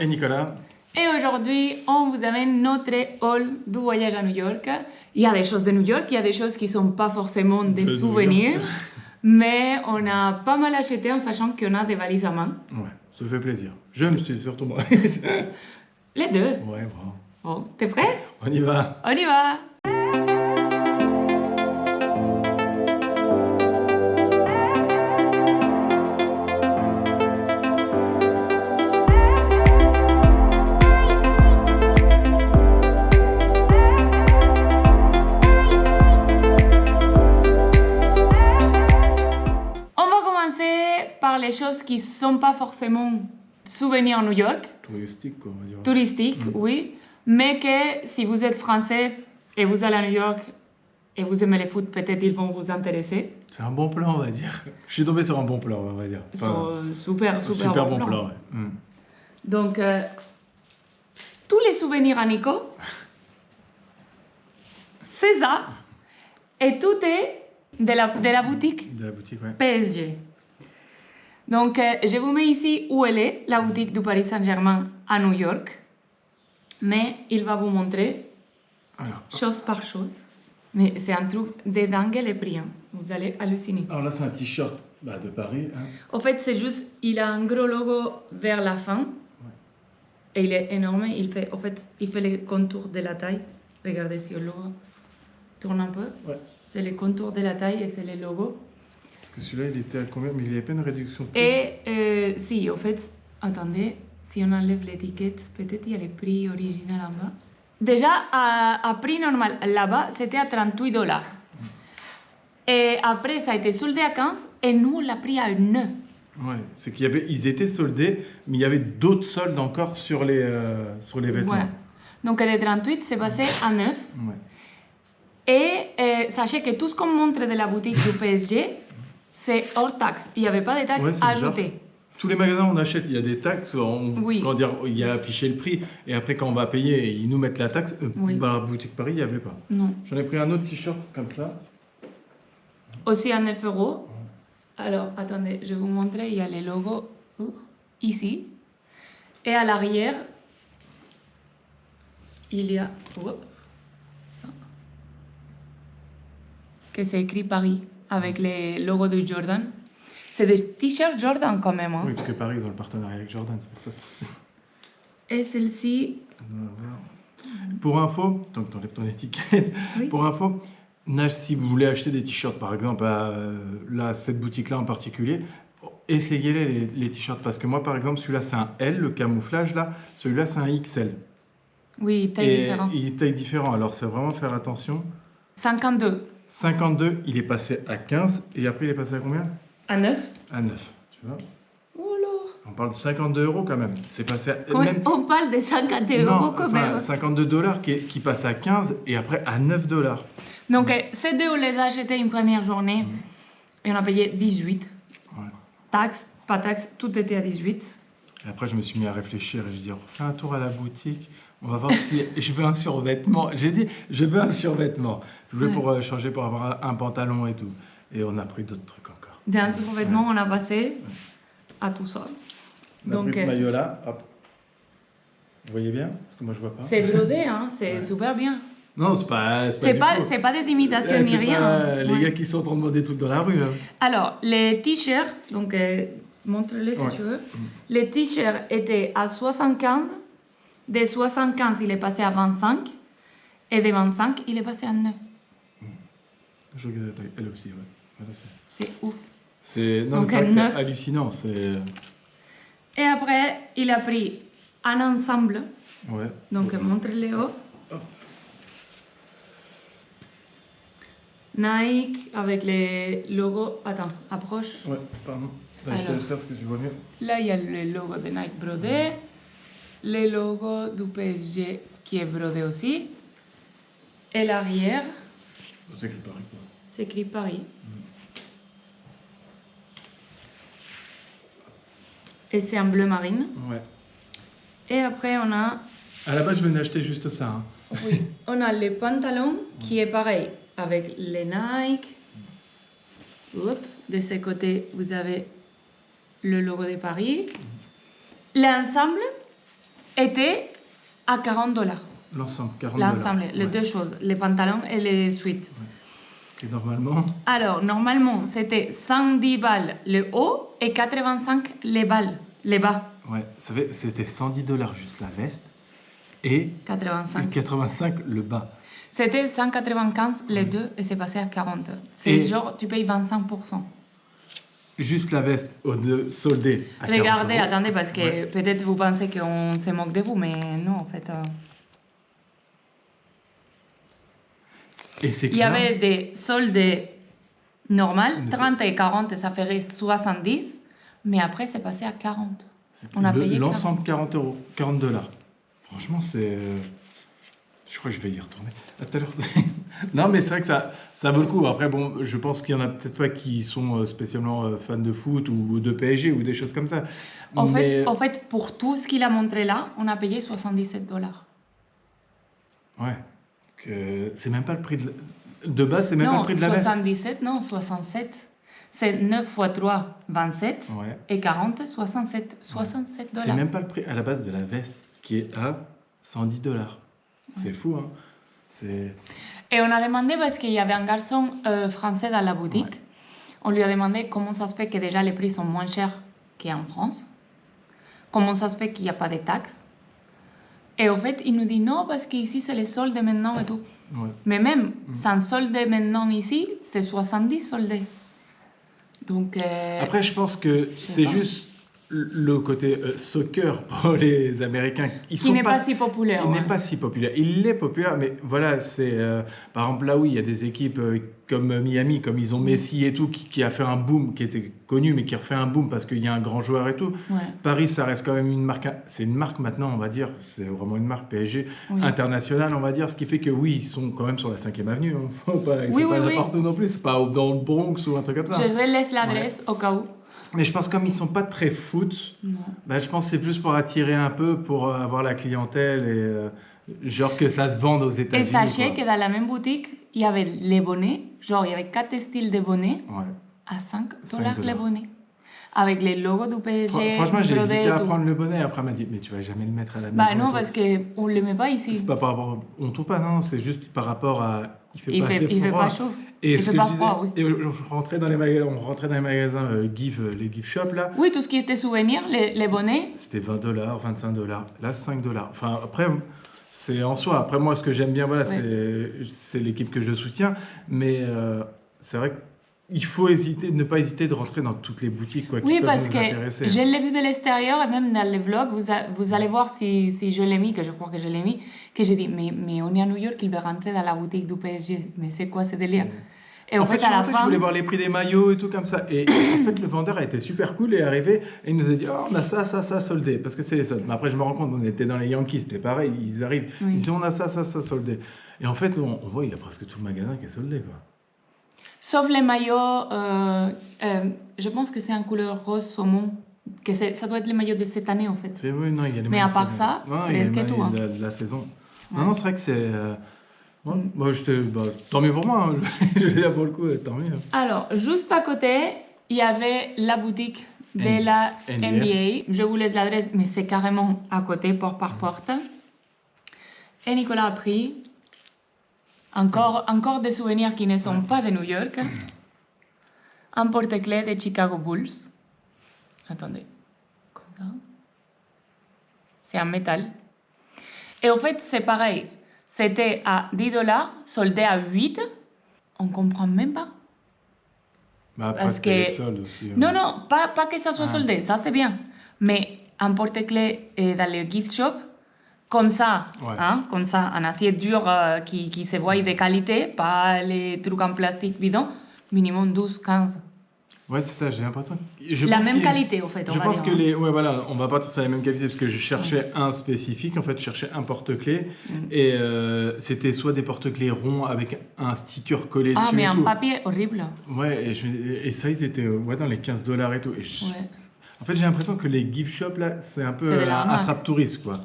et Nicolas. Et aujourd'hui, on vous amène notre hall du voyage à New York. Il y a des choses de New York, il y a des choses qui ne sont pas forcément des souvenirs, mais on a pas mal acheté en sachant qu'on a des valises à main. Ouais, ça fait plaisir. Je me suis surtout moi. Les deux. Ouais, bravo. Bon, t'es prêt? On y va. On y va! Par les choses qui ne sont pas forcément souvenirs New York. Touristique, quoi, on va dire. Touristique, oui. Mais que si vous êtes français et vous allez à New York et vous aimez les foot, peut-être ils vont vous intéresser. C'est un bon plan, on va dire. Je suis tombé sur un bon plan, on va dire. Enfin, super bon plan. Ouais. Donc, tous les souvenirs à Nico, c'est ça. Et tout est de la boutique. De la boutique, ouais. PSG. Donc, je vous mets ici où elle est, la boutique du Paris Saint-Germain à New York. Mais il va vous montrer chose par chose. Mais c'est un truc de dingue les prix. Hein. Vous allez halluciner. Alors là, c'est un t-shirt de Paris. Hein. En fait, c'est juste, il a un gros logo vers la fin. Ouais. Et il est énorme. Il fait les contours de la taille. Regardez si le logo tourne un peu. Ouais. C'est les contours de la taille et c'est les logos. Parce que celui-là, il était à combien? Mais il n'y avait pas une réduction. Et si, en fait, attendez, si on enlève l'étiquette, peut-être il y a le prix original en bas. Déjà, à prix normal, là-bas, c'était à $38. Et après, ça a été soldé à 15 et nous, on l'a pris à 9. Ouais, c'est qu'ils étaient soldés, mais il y avait d'autres soldes encore sur les vêtements. Ouais. Donc, les 38, c'est passé à 9. Ouais. Et sachez que tout ce qu'on montre de la boutique du PSG, c'est hors taxe. Il n'y avait pas de taxes ajoutées. Tous les magasins où on achète, il y a des taxes. Il y a affiché le prix. Et après, quand on va payer, ils nous mettent la taxe. Dans la boutique Paris, il n'y avait pas. Non. J'en ai pris un autre t-shirt comme ça. Aussi à 9 euros. Alors, attendez, je vais vous montrer. Il y a les logos ici. Et à l'arrière, il y a ça. Que c'est écrit Paris. Avec les logos de Jordan. C'est des t-shirts Jordan quand même. Hein. Oui, parce que Paris, ils ont le partenariat avec Jordan, c'est pour ça. Et celle-ci... Pour info, donc t'enlèves ton étiquette. Oui. Pour info, si vous voulez acheter des t-shirts, par exemple, à cette boutique-là en particulier, essayez les t-shirts. Parce que moi, par exemple, celui-là, c'est un L, le camouflage, là. Celui-là, c'est un XL. Oui, taille différente. Il est taille différent, alors c'est vraiment faire attention. 52. 52, il est passé à 15, et après il est passé à combien? À 9. À 9, tu vois. Oh là. On parle de 52 € quand même. C'est passé à... On parle de 52 € quand même. $52 qui passe à 15 et après à $9. Donc ces deux, on les a achetés une première journée et on a payé 18. Ouais. Taxe, pas taxe, tout était à 18. Et après je me suis mis à réfléchir et je dis, on fait un tour à la boutique. On va voir si je veux un survêtement. J'ai dit, je veux un survêtement. Je veux pour changer, pour avoir un pantalon et tout. Et on a pris d'autres trucs encore. D'un survêtement, on a passé à tout ça. On a pris ce maillot-là. Hop. Vous voyez bien? Parce que moi, je vois pas. C'est brodé, hein? C'est super bien. Non, c'est pas des imitations ni rien. Les gars qui sont en train de demander des trucs dans la rue. Hein. Alors, les t-shirts, donc montre-les si tu veux. Les t-shirts étaient à 75. De 75, il est passé à 25. Et de 25, il est passé à 9. Je regarde la taille. Elle aussi, ouais. Voilà, c'est ouf. C'est hallucinant. Et après, il a pris un ensemble. Ouais. Donc, montre-les haut. Nike avec les logos. Attends, approche. Ouais, pardon. Là, je te laisse faire ce que tu vois mieux. Là, il y a le logo de Nike brodé. Le logo du PSG qui est brodé aussi. Et l'arrière. C'est écrit Paris, quoi. C'est écrit Paris. Et c'est en bleu marine. Ouais. Et après, on a... À la base, je venais acheter juste ça. Hein. Oui. On a le pantalon qui est pareil. Avec les Nike. Hop. De ce côté, vous avez le logo de Paris. L'ensemble, était à $40. L'ensemble, $40. L'ensemble, les Ouais. deux choses, les pantalons et les suites. Et normalement, Alors, normalement, c'était 110 balles le haut et 85 les bas. ouais, c'était $110 juste la veste et 85. 85 le bas. C'était 195 les deux et c'est passé à 40. C'est Et- genre, tu payes 25%. Juste la veste soldée à 40 Regardez, euros. attendez, parce que Ouais. peut-être vous pensez qu'on se moque de vous, mais non, en fait. Et c'est Il y avait des soldes normales, Mais 30 et 40, ça ferait 70, mais après, c'est passé à 40. On a payé l'ensemble $40, $40. Franchement, c'est. Je crois que je vais y retourner. À tout à l'heure. Non, mais c'est vrai que ça vaut le coup. Après, bon, je pense qu'il y en a peut-être pas qui sont spécialement fans de foot ou de PSG ou des choses comme ça. En Mais- fait, pour tout ce qu'il a montré là, on a payé $77. Ouais. C'est même pas le prix de base, c'est même pas le prix de la veste. 77, non, 67. C'est 9 x 3, 27. Ouais. Et 40, 67. $67. C'est même pas le prix à la base de la veste qui est à $110. C'est fou, hein. C'est. Et on a demandé parce qu'il y avait un garçon français dans la boutique. Ouais. On lui a demandé comment ça se fait que déjà les prix sont moins chers qu'en France. Comment ça se fait qu'il n'y a pas de taxes. Et en fait, il nous dit non parce qu'ici c'est les soldes maintenant et tout. Ouais. Mais même sans solde maintenant ici, c'est 70 soldés. Donc. Après, je pense que sais c'est pas. juste le côté soccer pour les Américains. Ils qui n'est pas si populaire. Il ouais. n'est pas si populaire. Il est populaire, mais voilà, c'est par exemple là où il y a des équipes comme Miami, comme ils ont Messi et tout, qui a fait un boom, qui était connu, mais qui refait un boom parce qu'il y a un grand joueur et tout. Ouais. Paris, ça reste quand même une marque. C'est une marque maintenant, on va dire. C'est vraiment une marque PSG Oui. internationale, on va dire. Ce qui fait que oui, ils sont quand même sur la 5e avenue. Hein. Faut pas, Oui, c'est pas oui, oui. n'importe où non plus. C'est pas dans le Bronx ou un truc comme ça. Je relaisse l'adresse au cas où. Mais je pense comme ils sont pas très foot, Non. bah, je pense que c'est plus pour attirer un peu, pour avoir la clientèle et genre que ça se vende aux Et États-Unis. sachez quoi. que dans la même boutique, il y avait les bonnets. Genre, il y avait 4 styles de bonnets Ouais. à $5 $5 les bonnets. Avec les logos du PSG. Franchement, j'ai brodés hésité et à tout. prendre le bonnet. Après, elle m'a dit, mais tu vas jamais le mettre à la maison. Bah et non, tout. parce qu'on ne le met pas ici. C'est pas par rapport. On trouve pas, non, c'est juste par rapport à. Il fait Il pas assez fait froid. pas chaud. Et Il ce fait que pas je disais- froid, oui. Et on rentrait dans les magasins les gift shop là. Oui, tout ce qui était souvenirs, les bonnets. C'était $20, $25. Là, $5. Enfin, après, c'est en soi. Après, moi, ce que j'aime bien, voilà, c'est l'équipe que je soutiens. Mais c'est vrai qu'il faut ne pas hésiter de rentrer dans toutes les boutiques quoi, qui Oui, peuvent parce nous que intéresser. je l'ai vu de l'extérieur et même dans les vlogs, vous allez voir si je l'ai mis, que je crois que je l'ai mis, que j'ai dit, mais on est à New York, il veut rentrer dans la boutique du PSG. Mais c'est quoi ce délire? Et En fait, à la je fin, voulais voir les prix des maillots et tout comme ça. Et en fait, le vendeur a été super cool et est arrivé et il nous a dit oh, on a ça soldé. Parce que c'est les soldes. Mais après, je me rends compte, on était dans les Yankees, c'était pareil. Ils arrivent, Oui. ils disent on a ça soldé. Et en fait, on voit, il y a presque tout le magasin qui est soldé. Quoi. sauf les maillots, je pense que c'est en couleur rose saumon, que ça doit être les maillots de cette année en fait. Oui, non, il y a les Mais à maillots de part saison. ça, Non, il y a les presque tout, maillots hein. de la saison. Ouais. Non, c'est vrai que c'est. Ouais, moi, tant mieux pour moi. Hein. Je vais dire pour le coup, tant mieux. Alors, juste à côté, il y avait la boutique de N- la NBA. NBA. Je vous laisse l'adresse, mais c'est carrément à côté, porte par porte. Et Nicolas a pris encore des souvenirs qui ne sont pas de New York. Un porte-clés de Chicago Bulls. Attendez. Comme ça. C'est en métal. Et en fait, c'est pareil. C'était à $10, soldé à 8. On comprend même pas. Bah, après, Parce c'était les que- soldes aussi. Non, non, pas que ça soit Ah. soldé, ça c'est bien. Mais un porte-clés dans le gift shop, comme ça, Ouais. hein, comme ça, en acier dur qui se voit de qualité, pas les trucs en plastique bidon, minimum 12, 15. Ouais, c'est ça, j'ai l'impression. Je La pense même qu'il- qualité, au fait, on Je va pense dire, que hein. les. Ouais, voilà, on va partir sur la même qualité parce que je cherchais un spécifique. En fait, je cherchais un porte-clés. Et c'était soit des porte-clés ronds avec un sticker collé Ah, dessus. mais et un tout. papier horrible. Ouais, et ça, ils étaient dans les $15 et tout. Et Ouais. En fait, j'ai l'impression que les gift shops, là, c'est un peu C'est de l'arnaque. attrape-touriste, quoi.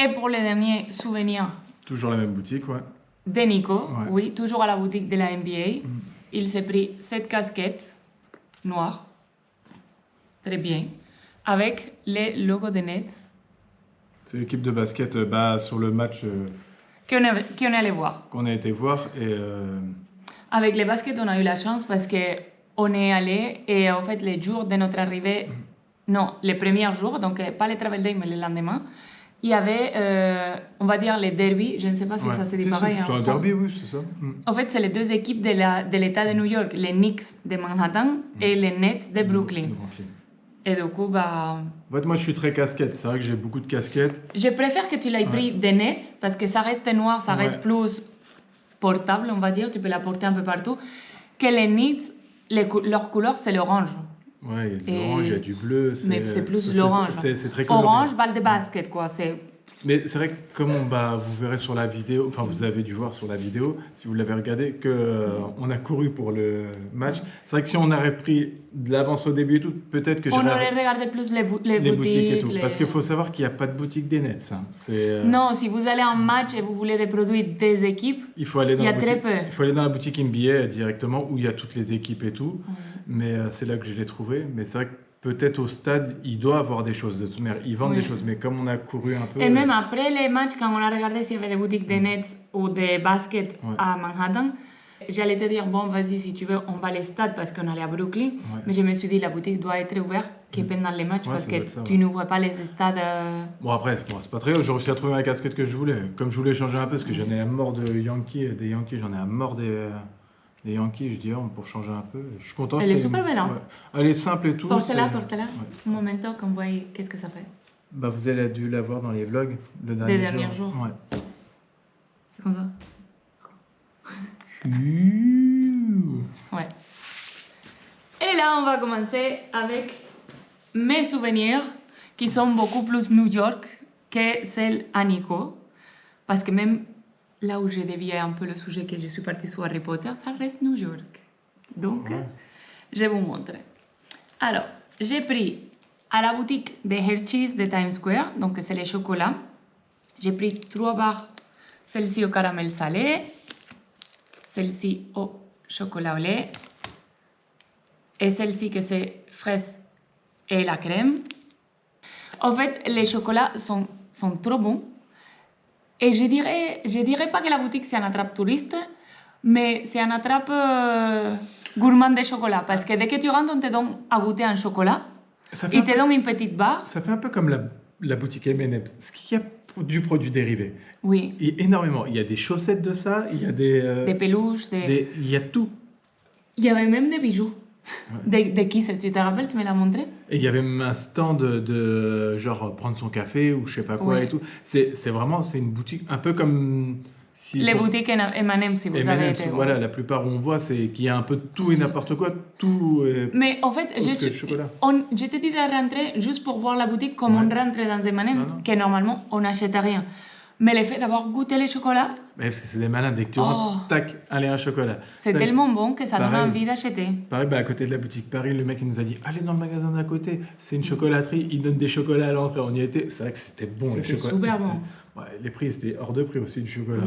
Et pour les derniers souvenirs Toujours la même boutique, ouais. de Nico, Ouais. oui, toujours à la boutique de la NBA, il s'est pris cette casquette noire, très bien, avec les logos de Nets C'est l'équipe de basket sur le match qu'on est allé voir. qu'on a été voir. Et, Avec les baskets, on a eu la chance parce qu'on est allé et en fait, les jours de notre arrivée, non, les premiers jours, donc pas les travel day, mais le lendemain, il y avait, on va dire, les derbies. Je ne sais pas si ça se dit pareil. C'est un derby, oui, c'est ça. En fait, c'est les deux équipes de l'État de New York, les Knicks de Manhattan et les Nets de Brooklyn. Et du coup, En fait, moi, je suis très casquette. C'est vrai que j'ai beaucoup de casquettes. je préfère que tu l'aies pris des Nets parce que ça reste noir, ça reste plus portable, on va dire. Tu peux la porter un peu partout. Que les Nets, leur couleur, c'est l'orange. Ouais, il y a de l'orange, il y a du bleu. Mais c'est plus l'orange. C'est très coloré. Orange, balle de basket, quoi. Mais c'est vrai que comme vous verrez sur la vidéo, enfin vous avez dû voir sur la vidéo, si vous l'avez regardé, que on a couru pour le match. C'est vrai que si on aurait pris de l'avance au début et tout, peut-être que on aurait regardé plus les boutiques et tout. Parce qu'il faut savoir qu'il n'y a pas de boutique des Nets. Hein. Non, si vous allez en match et vous voulez des produits des équipes, il faut aller dans il y a la boutique, très peu. Il faut aller dans la boutique NBA directement où il y a toutes les équipes et tout. Mais c'est là que je l'ai trouvé. Mais c'est vrai que peut-être au stade, il doit avoir des choses de toute manière. Ils vendent des choses, mais comme on a couru un peu... Et même après les matchs, quand on a regardé s'il y avait des boutiques de Nets ou de basket à Manhattan, j'allais te dire, bon, vas-y, si tu veux, on va à stade parce qu'on allait à Brooklyn. Mais je me suis dit, la boutique doit être ouverte que pendant les matchs parce que tu n'ouvres pas les stades... Bon, après, c'est pas très haut. J'ai réussi à trouver la casquette que je voulais. Comme je voulais changer un peu, parce que j'en ai à mort des Yankees, j'en ai à mort des Yankees, je dis, pour changer un peu. Je suis content. Elle est super belle, hein? Elle est simple et tout. Porte-la. Un momento qu'on voit qu'est-ce que ça fait. Vous avez dû la voir dans les vlogs des derniers jours. Ouais. C'est comme ça. Ouais. Et là, on va commencer avec mes souvenirs qui sont beaucoup plus New York que celles à Nico. Parce que même là où j'ai dévié un peu le sujet que je suis partie sur Harry Potter, ça reste New York. Donc, je vais vous montrer. Alors, j'ai pris à la boutique de Hershey's de Times Square, donc c'est les chocolats. J'ai pris 3 barres, celle-ci au caramel salé, celle-ci au chocolat au lait, et celle-ci que c'est fraise et la crème. En fait, les chocolats sont trop bons. Et je dirais pas que la boutique c'est un attrape touriste, mais c'est un attrape gourmand de chocolat. Parce que dès que tu rentres, on te donne à goûter un chocolat. Ils te donnent une petite barre. Ça fait un peu comme la boutique M&M's. Ce qu'il y a du produit dérivé. Oui. Et énormément. Il y a des chaussettes de ça, il y a des peluches, il y a tout. Il y avait même des bijoux. De qui c'est? Tu te rappelles, tu me l'as montré? Et il y avait même un stand de genre prendre son café ou je sais pas quoi et tout. C'est vraiment, c'est une boutique un peu comme... les boutiques M&M, si vous avez été. Voilà, la plupart où on voit, c'est qu'il y a un peu de tout et n'importe quoi, tout. Mais en fait, je t'ai dit de rentrer juste pour voir la boutique comme on rentre dans M&M, que normalement on n'achète rien. Mais le fait d'avoir goûté les chocolats... Parce que c'est des malins, dès que tu rentres, tac, allez, un chocolat. C'est tellement bon que ça donne envie d'acheter. Pareil, à côté de la boutique Paris, le mec il nous a dit, allez dans le magasin d'à côté, c'est une chocolaterie, ils donnent des chocolats à l'entrée, on y était. C'est vrai que c'était bon. C'était super bon. Ouais, les prix, c'était hors de prix aussi du chocolat.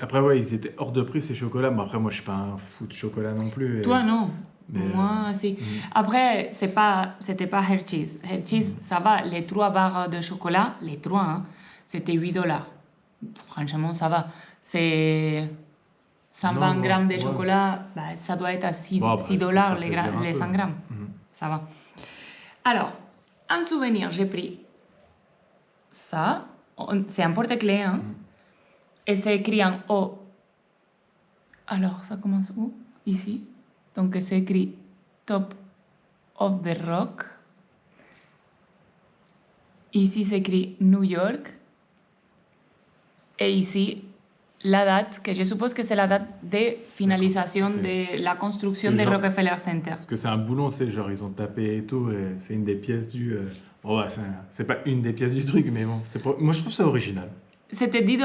Après, ils étaient hors de prix ces chocolats, mais après, moi je suis pas un fou de chocolat non plus. Toi, non. Moi, si. Après, c'était pas Hershey's. Hershey's, ça va, les 3 barres de chocolat, les 3, hein, c'était $8. Franchement, ça va. C'est 120 grammes de chocolat, ça doit être à $6 les 100 grammes. Ça va. Alors, en souvenir, j'ai pris ça. C'est un porte-clés, hein. Et c'est écrit en haut. Alors, ça commence où? Ici. Donc, c'est écrit Top of the Rock. Ici, c'est écrit New York. Et ici, la date, que je suppose que c'est la date de finalisation de la construction de Rockefeller Center. Parce que c'est un boulon, c'est genre ils ont tapé et tout, et c'est une des pièces du... c'est pas une des pièces du truc, mais bon, moi je trouve ça original. C'était $10,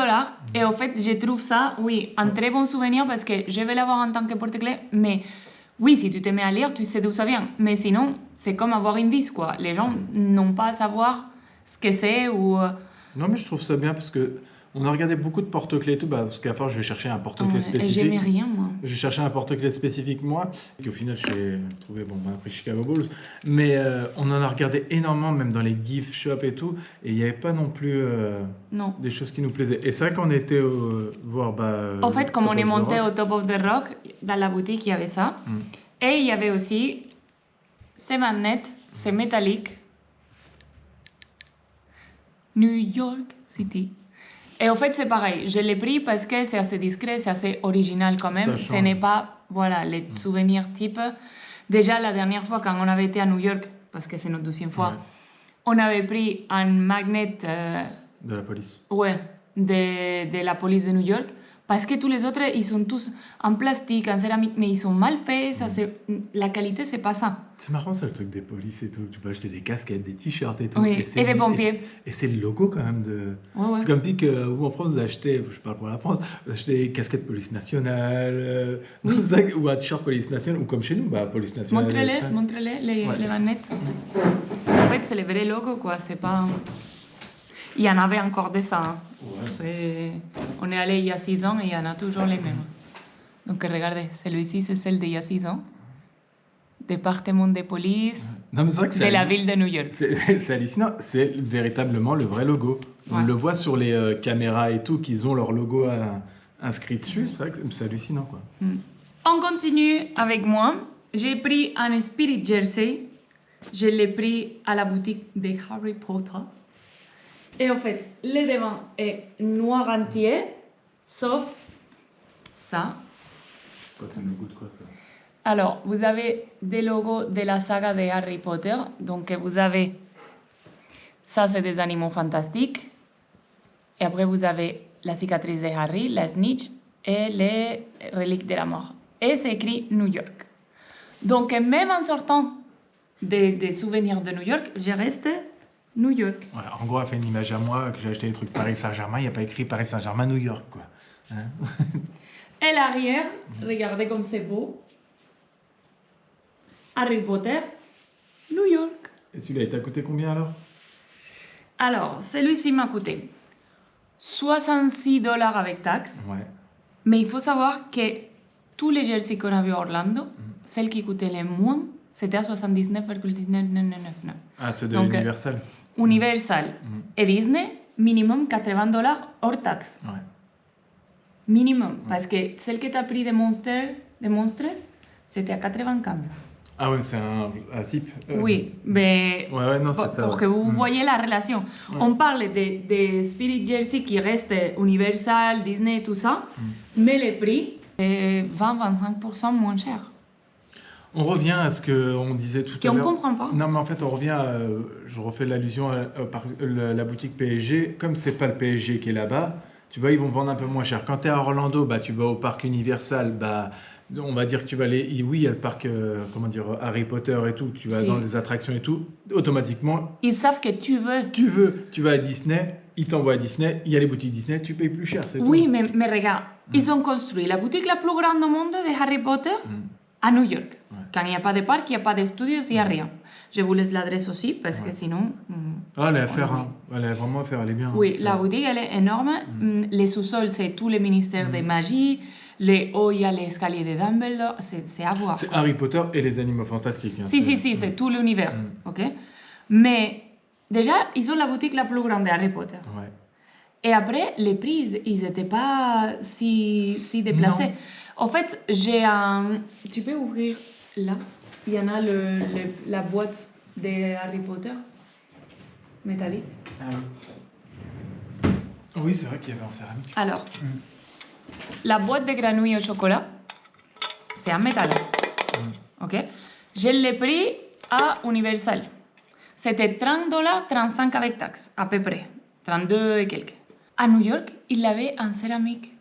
et en fait, je trouve ça, oui, un très bon souvenir parce que je vais l'avoir en tant que porte-clés, mais oui, si tu te mets à lire, tu sais d'où ça vient. Mais sinon, c'est comme avoir une vis, quoi. Les gens n'ont pas à savoir ce que c'est ou... Non, mais je trouve ça bien parce que On a regardé beaucoup de porte-clés et tout, parce qu'à force, je cherchais un porte-clés Et spécifique. j'aimais rien, moi. J'ai cherché un porte-clés spécifique, moi, et au final, j'ai trouvé, bon, on a pris Chicago Bulls. Mais on en a regardé énormément, même dans les gift shops et tout, et il n'y avait pas non plus Non. des choses qui nous plaisaient. Et c'est vrai qu'on était voir. En fait, comme Top on est of the monté Rock. au Top of the Rock, dans la boutique, il y avait ça. Et il y avait aussi ces manettes, c'est métallique. New York City. Et en fait, c'est pareil. Je l'ai pris parce que c'est assez discret, c'est assez original quand même. Ça Ce change. n'est pas, voilà, les souvenirs type. Déjà, la dernière fois, quand on avait été à New York, parce que c'est notre deuxième fois, Ouais. on avait pris un magnet, De la police. ouais, de la police de New York. Parce que tous les autres, ils sont tous en plastique, en céramique, mais ils sont mal faits. Ça, la qualité, c'est pas ça. C'est marrant ça, le truc des polices et tout. Tu peux acheter des casquettes, des t-shirts et tout. Oui, c'est- et des pompiers. Et c'est le logo quand même de. Ouais, ouais. C'est comme dit que vous en France, vous achetez, je parle pour la France, vous achetez des casquettes police nationale, ou un t-shirt police nationale, ou comme chez nous, bah, police nationale. Montrez-les, les, Ouais. les manettes. En fait, c'est le vrai logo, quoi. C'est pas... Il y en avait encore de ça. Hein. Ouais. On est allé il y a 6 ans et il y en a toujours les mêmes. Donc regardez, celui-ci c'est celle d'il y a 6 ans. Département de police Non, mais c'est vrai que de c'est la ville de New York. c'est hallucinant. C'est véritablement le vrai logo. On Ouais. le voit sur les caméras et tout, qu'ils ont leur logo inscrit dessus. C'est vrai que c'est hallucinant, quoi. On continue avec moi. J'ai pris un Spirit Jersey. Je l'ai pris à la boutique de Harry Potter. Et en fait, le devant est noir entier, sauf ça. Quoi, c'est le goût de quoi, ça? Alors, vous avez des logos de la saga de Harry Potter. Donc, vous avez... Ça, c'est des animaux fantastiques. Et après, vous avez la cicatrice de Harry, la snitch et les reliques de la mort. Et c'est écrit New York. Donc, même en sortant des souvenirs de New York, je reste New York. Ouais, en gros, elle fait une image à moi, que j'ai acheté des trucs Paris Saint-Germain, il n'y a pas écrit Paris Saint-Germain, New York, quoi. Hein? Et l'arrière, regardez comme c'est beau. Harry Potter, New York. Et celui-là, il t'a coûté combien alors? Alors, celui-ci m'a coûté 66 $ avec taxes. Ouais. Mais il faut savoir que tous les jerseys qu'on a vus à Orlando, celles qui coûtaient le moins, c'était à 79,999. Ah, ceux de Donc, Universal. Universal et Disney, minimum 80 $ hors taxes. Ouais. Minimum. Parce que celle que tu as pris de Monstres, c'était à 95. Ah ouais, c'est un zip. Oui, mais Ouais, non, c'est pour, ça. pour que vous voyez la relation. On parle de Spirit Jersey qui reste Universal, Disney, tout ça, mais les prix, c'est 20-25% moins cher. On revient à ce qu'on disait tout à Qu'on l'heure. comprend pas. Non, mais en fait, on revient, je refais l'allusion à la boutique PSG. Comme c'est pas le PSG qui est là-bas, tu vois, ils vont vendre un peu moins cher. Quand tu es à Orlando, bah, tu vas au parc Universal, bah, on va dire que tu vas aller. Oui, il y a le parc comment dire, Harry Potter et tout, tu vas Si. dans les attractions et tout. Automatiquement, Ils savent que tu veux. tu vas à Disney, ils t'envoient à Disney, il y a les boutiques Disney, tu payes plus cher, c'est Oui, tout. mais regarde, ils ont construit la boutique la plus grande au monde de Harry Potter à New York. Quand il n'y a pas de parc, il n'y a pas de studios, il n'y a rien. Je vous laisse l'adresse aussi parce que sinon. Ah, elle est à faire, hein. Elle est vraiment à faire, elle est bien. Oui, hein, la ça. boutique elle est énorme. Les sous-sols, c'est tous les ministères de magie. Les hauts, il y a l'escalier de Dumbledore. C'est à voir. C'est quoi. Harry Potter et les animaux fantastiques. hein, Si, c'est- c'est tout l'univers. Ok. Mais déjà, ils ont la boutique la plus grande de Harry Potter. Ouais. Et après, les prix, ils n'étaient pas si déplacés. En fait, j'ai un... Tu peux ouvrir là. Il y en a la boîte de Harry Potter métallique. Oui, c'est vrai qu'il y avait en céramique. Alors, la boîte de granouilles au chocolat, c'est en métal. Ok. Je l'ai pris à Universal. C'était 30 $, 35 avec taxes, à peu près. 32 et quelques. À New York, il l'avait en céramique.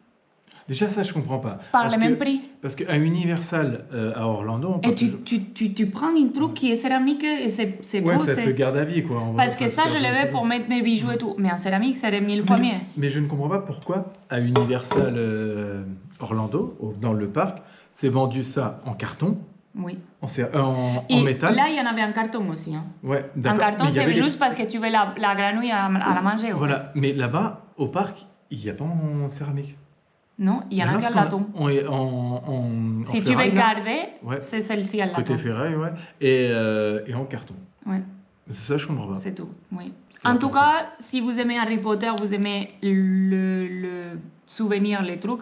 Déjà, ça, je comprends pas. Par Parce le même que- prix. Parce qu'à Universal, à Orlando, on peut Et toujours- tu prends un truc qui est céramique et c'est Ouais, beau. ça c'est- se garde à vie, quoi. On va Parce pas que se ça, je garder le à vais vie. pour mettre mes bijoux et tout. Mais en céramique, ça serait 1000 fois mieux. Mais je ne comprends pas pourquoi, à Universal Orlando, dans le parc, c'est vendu ça en carton, Oui. en Et métal. là, il y en avait en carton aussi. Hein. Ouais, En d'accord. carton, Mais il y c'est avait des- juste parce que tu veux la granouille à la manger. en fait. Voilà, mais là-bas, au parc, Il n'y a pas en céramique. Non, il y en a qu'en laton. Si tu veux garder, c'est celle-ci en laton. Côté ferraille, ouais. Et en carton. Ouais. C'est ça, je comprends pas. C'est tout, oui. En tout cas, si vous aimez Harry Potter, vous aimez le souvenir, les trucs,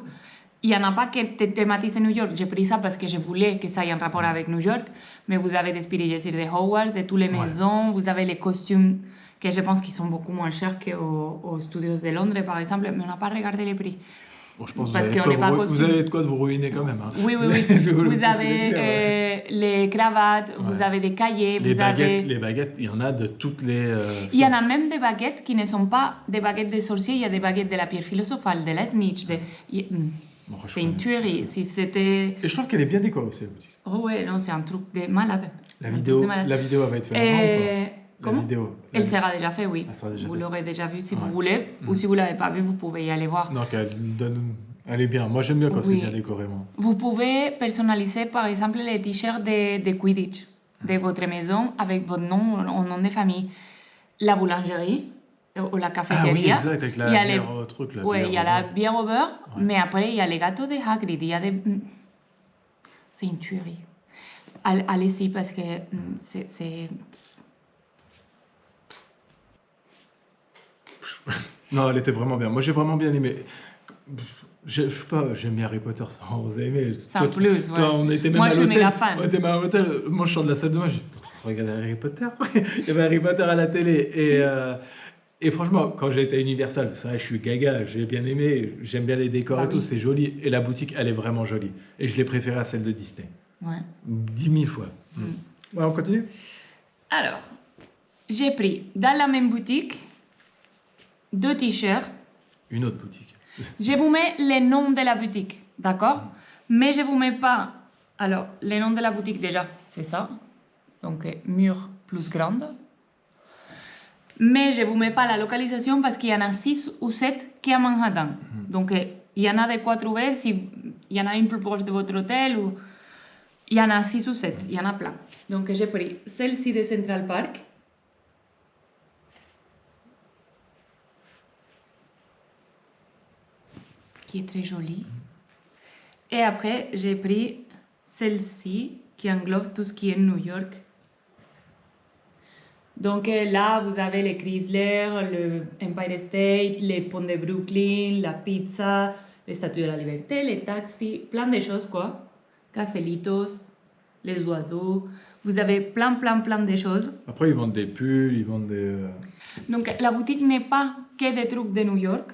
il n'y en a pas qui thématisent New York. J'ai pris ça parce que je voulais que ça ait un rapport avec New York. Mais vous avez des Spirit Jessies de Hogwarts, de toutes les maisons. Vous avez les costumes que je pense qu'ils sont beaucoup moins chers qu'aux studios de Londres, par exemple. Mais on n'a pas regardé les prix. Bon, je pense parce que vous avez de quoi vous ruiner quand même. Hein. Oui, oui, oui. Vous avez les cravates, vous avez des cahiers, les baguettes, il y en a de toutes les... il y en a même des baguettes qui ne sont pas des baguettes de sorciers, il y a des baguettes de la pierre philosophale, de la snitch. Bon, c'est une tuerie. Si c'était... Et je trouve qu'elle est bien décorée aussi, la boutique. Oh ouais, non, c'est un truc de malade. La vidéo va être faite avant. Comment? Vidéo. Elle sera déjà faite, oui. Vous l'aurez déjà vue si vous voulez. Ou si vous ne l'avez pas vue, vous pouvez y aller voir. Non, elle est bien. Moi, j'aime bien quand c'est bien décoré. Moi. Vous pouvez personnaliser, par exemple, les t-shirts de Quidditch de votre maison avec votre nom, au nom de famille. La boulangerie ou la cafétéria. Ah oui, exact, avec la bière au truc. Oui, il y a la bière au beurre, mais après, il y a les gâteaux de Hagrid. C'est une tuerie. Allez-y, parce que c'est... Non, elle était vraiment bien. Moi, j'ai vraiment bien aimé. Je sais pas, j'aime bien Harry Potter sans vous aimer. Sans plus, ouais. On était même moi, à je suis méga fan. On était même à l'hôtel. Moi, je sors de la salle de bain, j'ai regardé Harry Potter. Il y avait Harry Potter à la télé. Et franchement, quand j'ai été à Universal, c'est vrai, je suis gaga, j'ai bien aimé. J'aime bien les décors et tout, c'est joli. Et la boutique, elle est vraiment jolie. Et je l'ai préférée à celle de Disney. Ouais. 10 000 fois. Ouais, on continue? Alors, j'ai pris dans la même boutique 2 t-shirts. Une autre boutique. Je vous mets les noms de la boutique, d'accord? Mais je ne vous mets pas... Alors, les noms de la boutique, déjà, c'est ça. Donc, mur plus grande. Mais je ne vous mets pas la localisation parce qu'il y en a 6 ou 7 qui est à Manhattan. Donc, il y en a de quoi trouver. Si il y en a une plus proche de votre hôtel, ou... il y en a 6 ou 7, il y en a plein. Donc, j'ai pris celle-ci de Central Park. Qui est très jolie. Et après, j'ai pris celle-ci qui englobe tout ce qui est New York. Donc là, vous avez les Chrysler, le Empire State, les ponts de Brooklyn, la pizza, les statues de la liberté, les taxis, plein de choses quoi. Cafelitos, les oiseaux. Vous avez plein de choses. Après, ils vendent des pulls, ils vendent des... Donc la boutique n'est pas que des trucs de New York.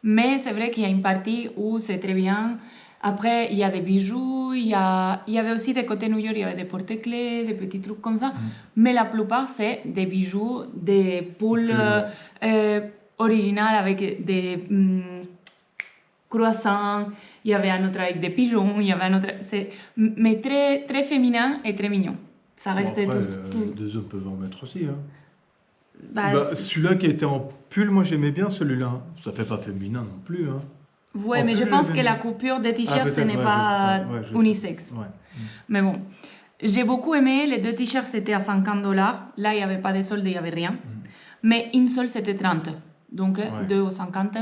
Mais c'est vrai qu'il y a une partie où c'est très bien. Après, il y a des bijoux, il y avait aussi des côtés New York, il y avait des porte-clés, des petits trucs comme ça. Mais la plupart, c'est des bijoux, des poules originales avec des croissants. Il y avait un autre avec des pigeons, il y avait un autre... Mais très, très féminin et très mignon. Ça restait tout... Deux hommes peuvent en mettre aussi, hein. Celui-là qui était en pull, moi j'aimais bien celui-là. Ça fait pas féminin non plus. Hein. Ouais, mais je pense que la coupure des t-shirts, ce n'est pas unisexe. Ouais. Mais bon, j'ai beaucoup aimé. Les 2 t-shirts, c'était à $50. Là, il n'y avait pas de solde, il n'y avait rien. Mais une seule, c'était 30. Donc, 2 ou 50.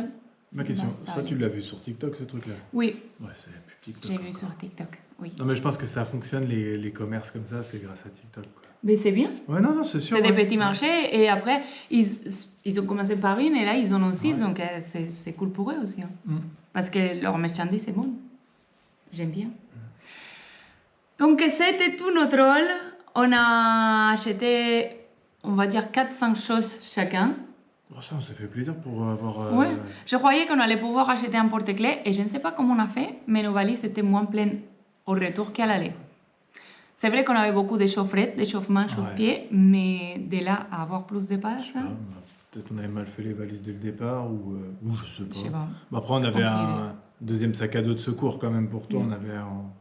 Ma question, ça tu l'as vu sur TikTok, ce truc-là? Oui. Ouais, c'est plus TikTok. J'ai vu sur TikTok, oui. Non, mais je pense que ça fonctionne, les commerces comme ça, c'est grâce à TikTok. Quoi. Mais c'est bien. Ouais, non, c'est sûr. C'est des petits marchés et après, ils ont commencé par une et là, ils en ont 6, donc c'est cool pour eux aussi. Hein. Parce que leur marchandise est bon. J'aime bien. Donc, c'était tout notre rôle. On a acheté, on va dire, 4-5 choses chacun. Oh, ça fait plaisir pour avoir... Ouais. Je croyais qu'on allait pouvoir acheter un porte-clés et je ne sais pas comment on a fait, mais nos valises étaient moins pleines au retour qu'à l'aller. C'est vrai qu'on avait beaucoup d'échauffettes, d'échauffements, chauffe-pieds, mais de là à avoir plus de pages... Peut-être qu'on avait mal fait les valises dès le départ, ou je sais pas. Après, on avait un deuxième sac à dos de secours quand même pour toi.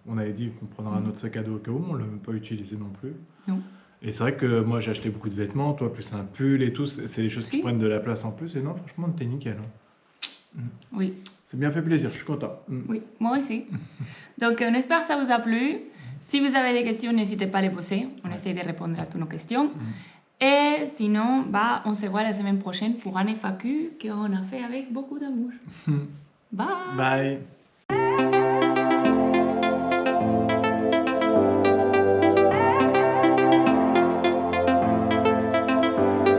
On avait dit qu'on prendrait un autre sac à dos au cas où, mais on ne l'a même pas utilisé non plus. Non. Et c'est vrai que moi, j'ai acheté beaucoup de vêtements, toi, plus un pull et tout. C'est des choses qui prennent de la place en plus. Et non, franchement, t'es nickel. Hein. Oui. C'est bien fait plaisir, je suis content. Oui, moi aussi. Donc, on espère que ça vous a plu. Si vous avez des questions, n'hésitez pas à les poser. On essaie de répondre à toutes nos questions. Et sinon, on se voit la semaine prochaine pour un FAQ qu'on a fait avec beaucoup d'amour. Bye. Bye.